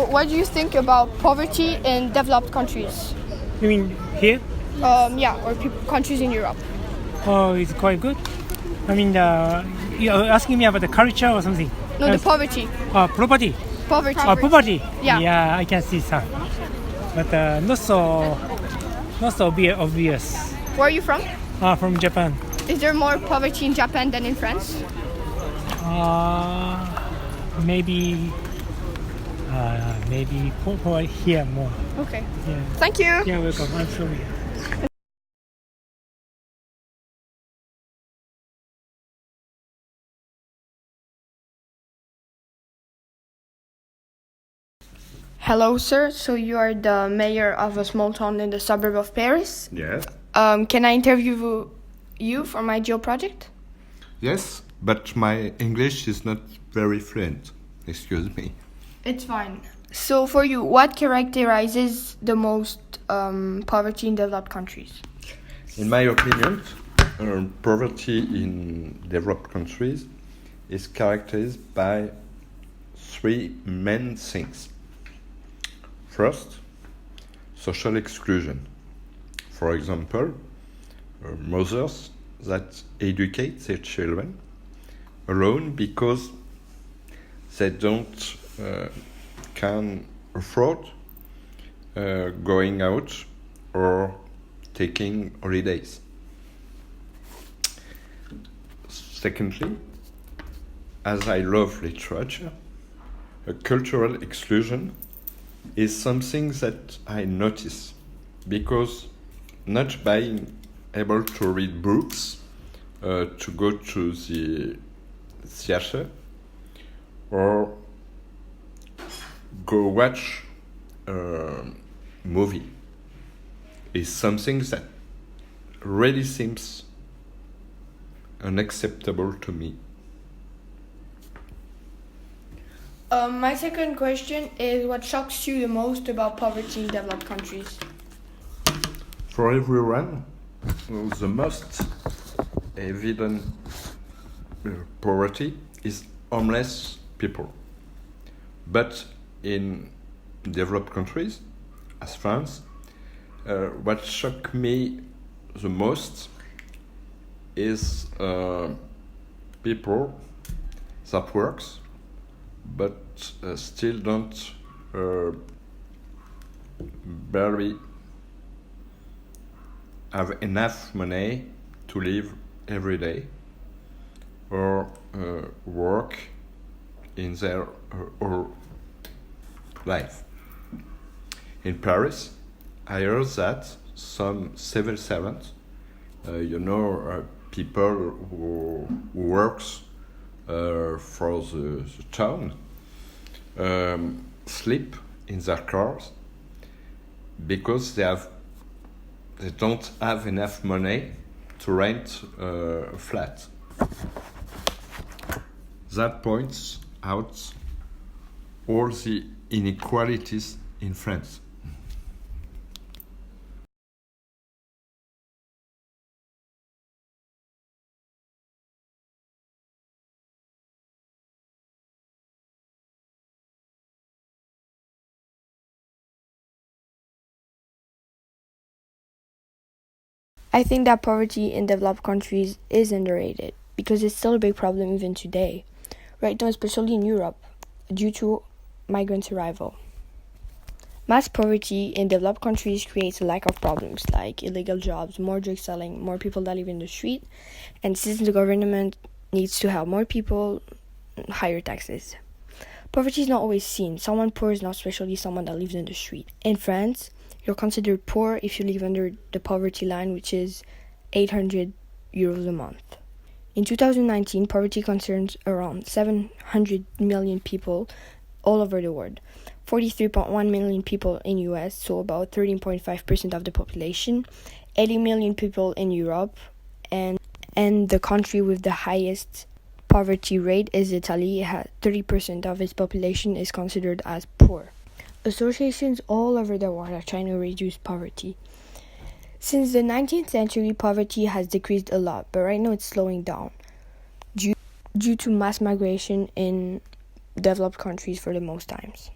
So, what do you think about poverty in developed countries? You mean here? Or countries in Europe. Oh, it's quite good. I mean, you're asking me about the culture or something? No, the poverty. Property. Poverty. Poverty. Yeah. Yeah, I can see some, but not so obvious. Where are you from? From Japan. Is there more poverty in Japan than in France? Maybe for here more. Okay. Yeah. Thank you. Yeah, welcome. I'm sorry. Hello, sir. So you are the mayor of a small town in the suburb of Paris. Yes. Can I interview you for my Geo Project? Yes, but my English is not very fluent. Excuse me. It's fine. So for you, what characterizes the most poverty in developed countries? In my opinion, poverty in developed countries is characterized by three main things. First, social exclusion. For example, mothers that educate their children alone because they don't can afford going out or taking holidays. Secondly, as I love literature, a cultural exclusion is something that I notice because not being able to read books, to go to the theater, or go watch a movie is something that really seems unacceptable to me. My second question is, what shocks you the most about poverty in developed countries? For everyone, the most evident poverty is homeless people. But in developed countries, as France, what shocked me the most is people that works but still don't barely have enough money to live every day or work in their whole life. In Paris, I heard that some civil servants, people who works for the town, sleep in their cars because they don't have enough money to rent a flat. That points out all the inequalities in France. I think that poverty in developed countries is underrated because it's still a big problem even today, right now, especially in Europe, due to migrant arrival. Mass poverty in developed countries creates a lack of problems like illegal jobs, more drug selling, more people that live in the street, and since the government needs to help more people, higher taxes. Poverty is not always seen. Someone poor is not especially someone that lives in the street. In France, you're considered poor if you live under the poverty line, which is 800 euros a month. In 2019, poverty concerns around 700 million people all over the world. 43.1 million people in US, so about 13.5% of the population, 80 million people in Europe, and the country with the highest poverty rate is Italy. 30% of its population is considered as poor. Associations all over the world are trying to reduce poverty. Since the 19th century, poverty has decreased a lot, but right now it's slowing down due to mass migration in developed countries for the most times.